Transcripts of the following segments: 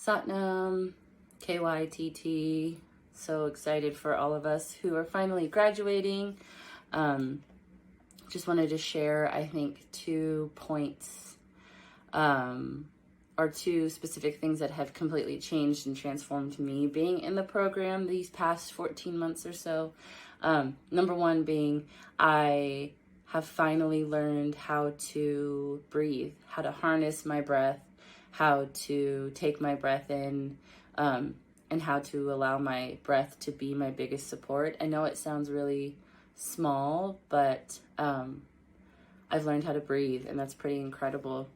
Satnam, KYT. So excited for all of us who are finally graduating. Just wanted to share, I think, 2 points or 2 specific things that have completely changed and transformed me being in the program these past 14 months or so. Number 1 being I have finally learned how to breathe, how to harness my breath, how to take my breath in, and how to allow my breath to be my biggest support. I know it sounds really small, but I've learned how to breathe, and that's pretty incredible.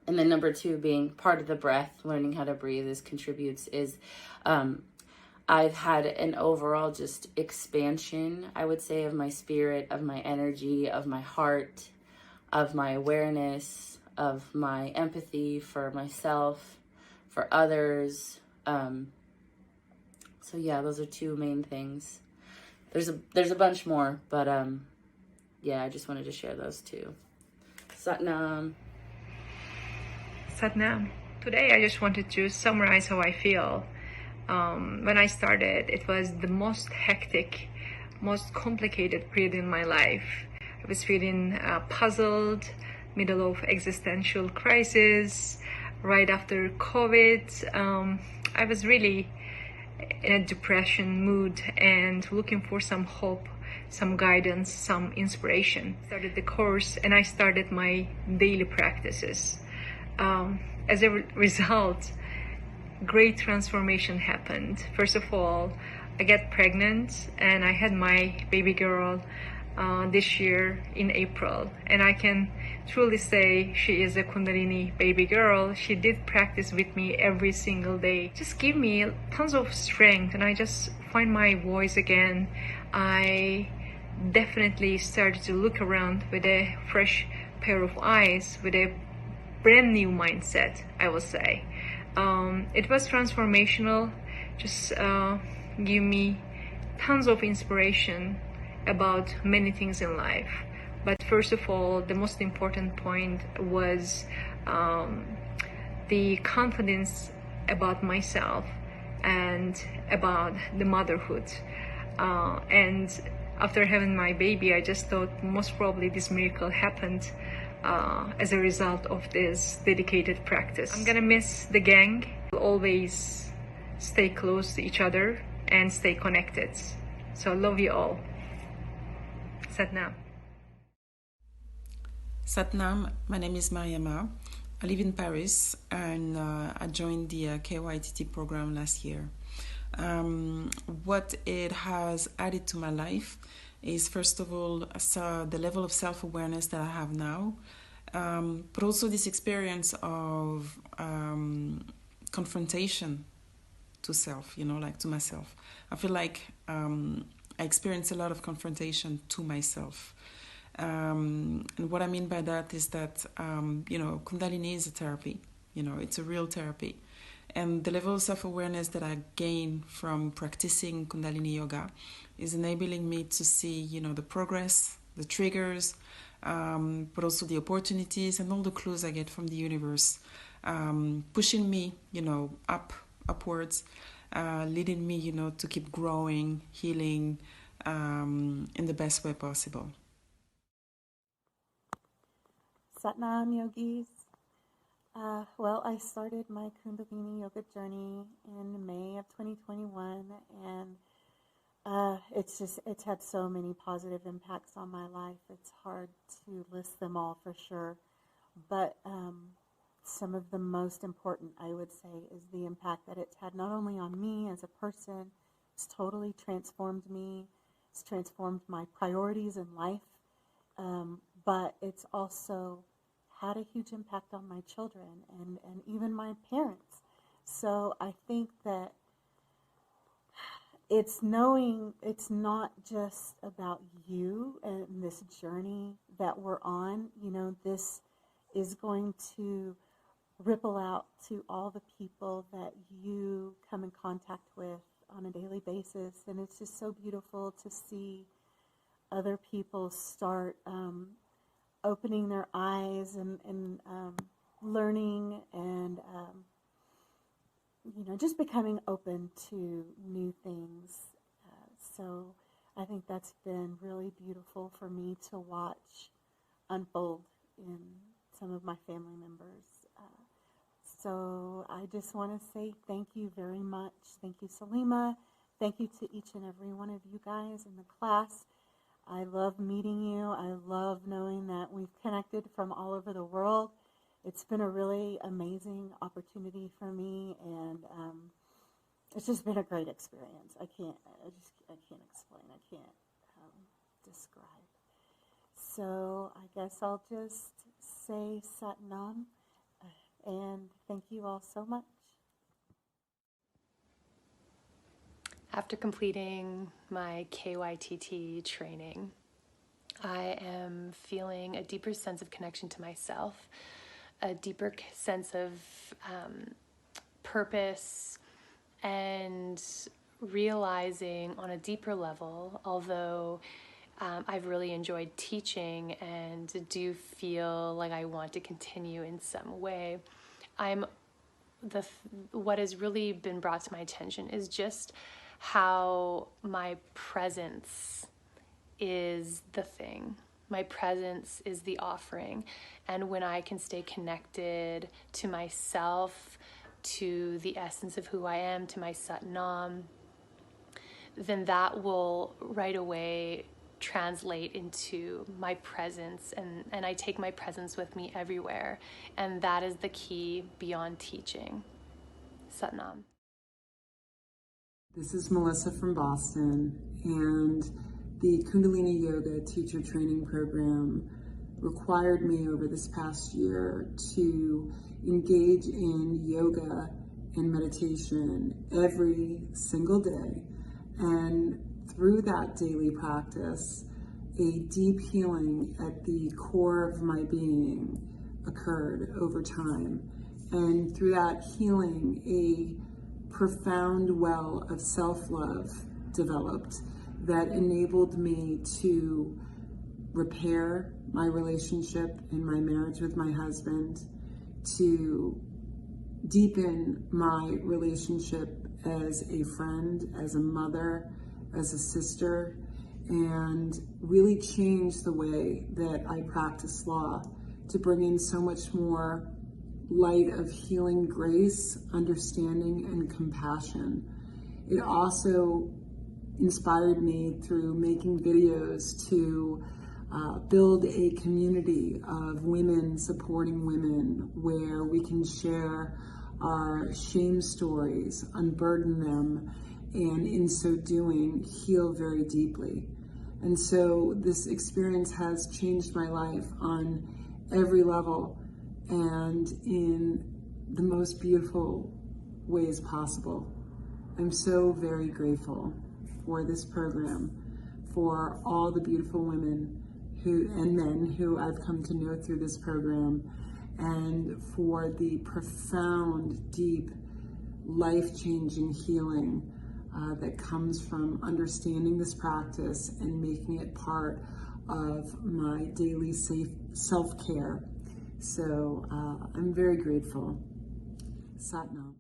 And then number 2 being part of the breath, learning how to breathe is I've had an overall just expansion, I would say, of my spirit, of my energy, of my heart, of my awareness, of my empathy for myself, for others. So yeah, those are 2 main things. There's a bunch more, but yeah, I just wanted to share those 2. Satnam. Satnam. Today I just wanted to summarize how I feel. When I started, it was the most hectic, most complicated period in my life. I was feeling puzzled, middle of existential crisis, right after COVID. I was really in a depression mood and looking for some hope, some guidance, some inspiration. I started the course and I started my daily practices. As a result, great transformation happened. First of all, I got pregnant and I had my baby girl this year in April, and I can truly say she is a Kundalini baby girl. She did practice with me every single day, just give me tons of strength, and I just find my voice again. I definitely started to look around with a fresh pair of eyes, with a brand new mindset, I will say. It was transformational, just give me tons of inspiration about many things in life. But first of all, the most important point was the confidence about myself and about the motherhood. And after having my baby, I just thought most probably this miracle happened as a result of this dedicated practice. I'm gonna miss the gang. We'll always stay close to each other and stay connected. So I love you all. Satnam. Satnam, my name is Mariama. I live in Paris and I joined the KYT program last year. What it has added to my life is, first of all, the level of self-awareness that I have now, but also this experience of confrontation to self, like to myself. I feel like I experience a lot of confrontation to myself. And what I mean by that is that, Kundalini is a therapy, it's a real therapy. And the level of self-awareness that I gain from practicing Kundalini Yoga is enabling me to see, the progress, the triggers, but also the opportunities and all the clues I get from the universe, pushing me, upwards, leading me, to keep growing, healing in the best way possible. Satnam yogis. Well, I started my Kundalini yoga journey in May of 2021, and it's had so many positive impacts on my life. It's hard to list them all for sure, but some of the most important, I would say, is the impact that it's had not only on me as a person. It's totally transformed me. It's transformed my priorities in life, but it's also had a huge impact on my children and even my parents. So I think that it's knowing it's not just about you and this journey that we're on. This is going to ripple out to all the people that you come in contact with on a daily basis. And it's just so beautiful to see other people start opening their eyes and learning and just becoming open to new things. So I think that's been really beautiful for me to watch unfold in some of my family members. So I just want to say thank you very much. Thank you, Salimah. Thank you to each and every one of you guys in the class. I love meeting you. I love knowing that we've connected from all over the world. It's been a really amazing opportunity for me, and it's just been a great experience. I can't explain. I can't describe. So I guess I'll just say Sat Nam, and thank you all so much. After completing my KYTT training, I am feeling a deeper sense of connection to myself, a deeper sense of purpose, and realizing on a deeper level, although I've really enjoyed teaching and do feel like I want to continue in some way, what has really been brought to my attention is just how my presence is the thing. My presence is the offering. And when I can stay connected to myself, to the essence of who I am, to my Sat Nam, then that will right away translate into my presence, and I take my presence with me everywhere. And that is the key beyond teaching. Sat Nam. This is Melissa from Boston, and the Kundalini Yoga Teacher Training Program required me over this past year to engage in yoga and meditation every single day. And through that daily practice, a deep healing at the core of my being occurred over time. And through that healing, a profound well of self-love developed that enabled me to repair my relationship and my marriage with my husband, to deepen my relationship as a friend, as a mother, as a sister, and really change the way that I practice law to bring in so much more light of healing grace, understanding, and compassion. It also inspired me through making videos to build a community of women supporting women where we can share our shame stories, unburden them, and in so doing, heal very deeply. And so this experience has changed my life on every level and in the most beautiful ways possible. I'm so very grateful for this program, for all the beautiful women and men who I've come to know through this program, and for the profound, deep, life-changing healing that comes from understanding this practice and making it part of my daily self-care. So I'm very grateful. Sat Nam.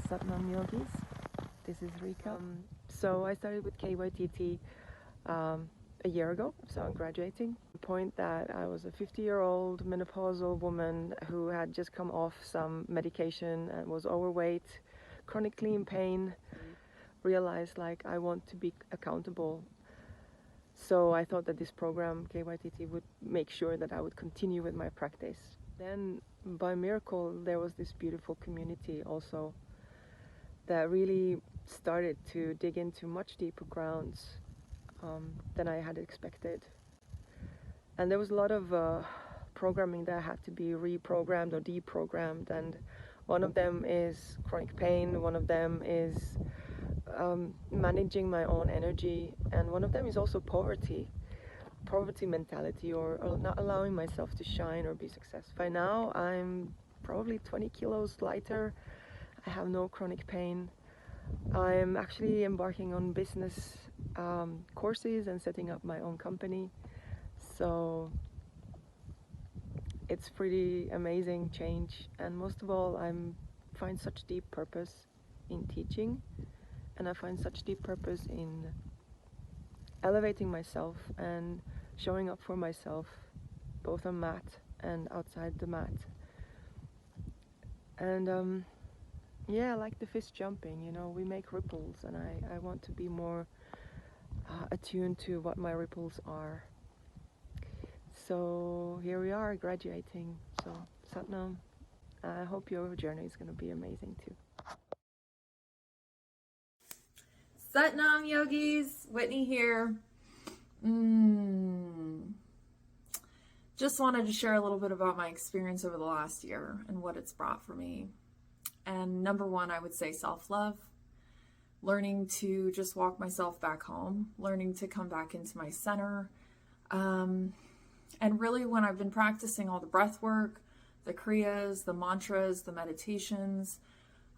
Sat Nam Yogis, this is Rika. So I started with KYTT a year ago, so I'm graduating. The point that I was a 50-year-old menopausal woman who had just come off some medication and was overweight, chronically in pain, realized like I want to be accountable. So I thought that this program, KYTT, would make sure that I would continue with my practice. Then, by miracle, there was this beautiful community also that really started to dig into much deeper grounds than I had expected. And there was a lot of programming that had to be reprogrammed or deprogrammed, and one of them is chronic pain, one of them is managing my own energy, and one of them is also poverty mentality, or not allowing myself to shine or be successful. By now I'm probably 20 kilos lighter. I have no chronic pain. I'm actually embarking on business courses and setting up my own company, so it's pretty amazing change. And most of all, I'm find such deep purpose in teaching, and I find such deep purpose in elevating myself and showing up for myself, both on mat and outside the mat. And yeah, like the fish jumping, you know, we make ripples, and I want to be more attuned to what my ripples are. So here we are, graduating. So Satnam, I hope your journey is going to be amazing too. Satnam yogis, Whitney here. Just wanted to share a little bit about my experience over the last year and what it's brought for me. And number one, I would say self-love. Learning to just walk myself back home, learning to come back into my center. And really, when I've been practicing all the breath work, the kriyas, the mantras, the meditations,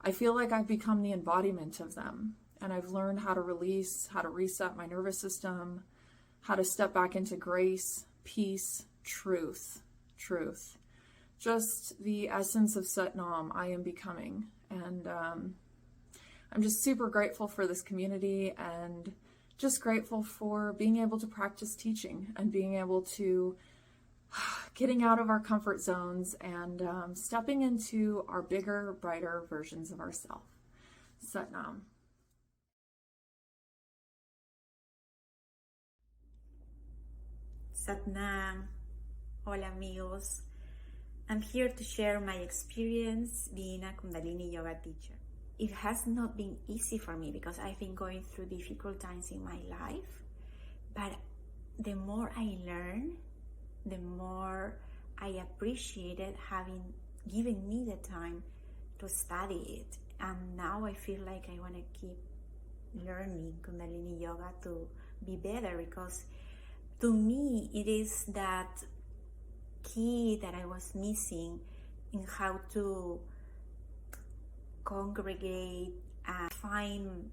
I feel like I've become the embodiment of them. And I've learned how to release, how to reset my nervous system, how to step back into grace, peace, truth. Just the essence of Satnam I am becoming. And I'm just super grateful for this community, and just grateful for being able to practice teaching and being able to getting out of our comfort zones and stepping into our bigger, brighter versions of ourselves. Satnam. Satnam. Hola amigos. I'm here to share my experience being a Kundalini yoga teacher. It has not been easy for me because I've been going through difficult times in my life, but the more I learn, the more I appreciated having given me the time to study it. And now I feel like I want to keep learning Kundalini yoga to be better, because to me it is that key that I was missing in how to congregate and find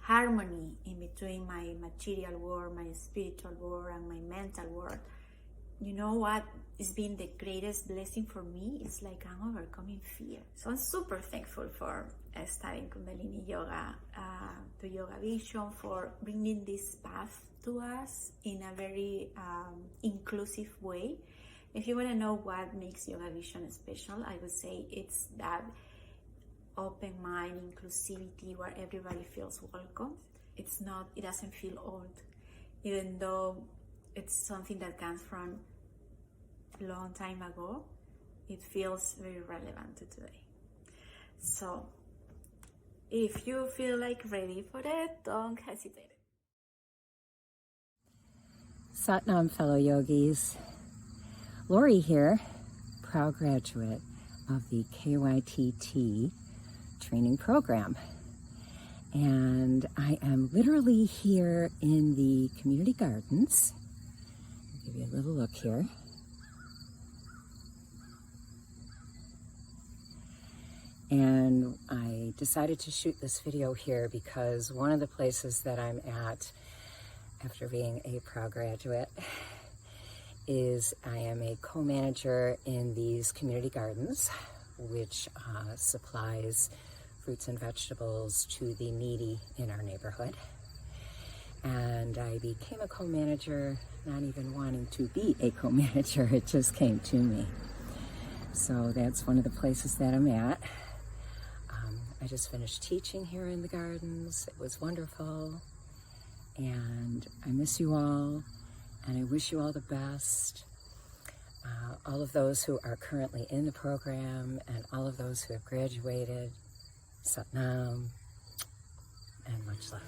harmony in between my material world, my spiritual world, and my mental world. You know what has been the greatest blessing for me? It's like I'm overcoming fear. So I'm super thankful for studying Kundalini Yoga, to YogaVision, for bringing this path to us in a very inclusive way. If you want to know what makes YogaVision special, I would say it's that open mind, inclusivity, where everybody feels welcome. It doesn't feel old, even though it's something that comes from a long time ago. It feels very relevant to today. So if you feel like ready for it, don't hesitate. Satnam, fellow yogis. Lori here, proud graduate of the KYT training program. And I am literally here in the community gardens. I'll give you a little look here. And I decided to shoot this video here because one of the places that I'm at after being a proud graduate is I am a co-manager in these community gardens, which supplies fruits and vegetables to the needy in our neighborhood. And I became a co-manager not even wanting to be a co-manager, it just came to me. So that's one of the places that I'm at. I just finished teaching here in the gardens. It was wonderful. And I miss you all, and I wish you all the best. All of those who are currently in the program and all of those who have graduated, Satnam, and much love.